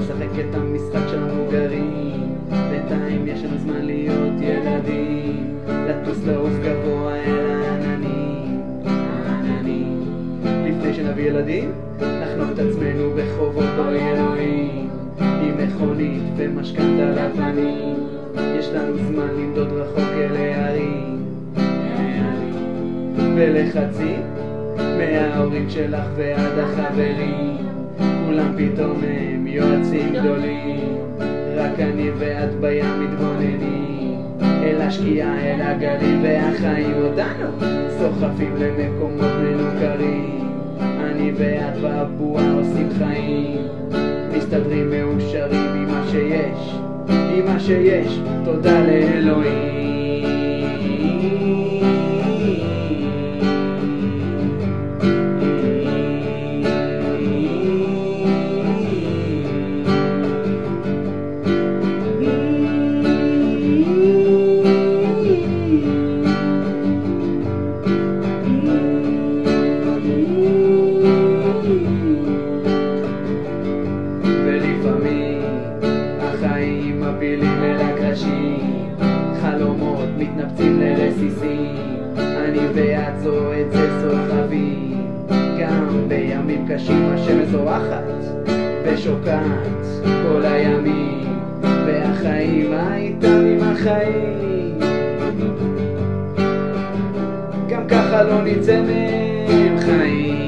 לשחק את המשחק של המבוגרים, בינתיים יש לנו זמן להיות ילדים, לטוס לעוף גבוה אל העננים, העננים. לפני שנביא ילדים, נחנוק את עצמנו בחובות אוי אלוהים, עם מכונית ומשכנתה על הפנים, יש לנו זמן למדוד רחוק אל הערים, ולחצים מההורים שלך ועד החברים, כולם פתאום הם יועצים גדולים, רק אני ואת בים מתבוננים אל השקיעה, אל הגלים, והחיים אותנו סוחפים למקומות מנוכרים. אני ואת באבועה עושים חיים, מסתדרים מאושרים עם מה שיש, עם מה שיש, תודה לאלוהים. החיים מפילים אל הקרשים, חלומות מתנפצים לרסיסים, אני ואת זו את זה סוחבים, גם בימים קשים השמש זורחת ושוקעת כל הימים, והחיים איתם עם החיים, גם ככה לא נצא מהם חיים.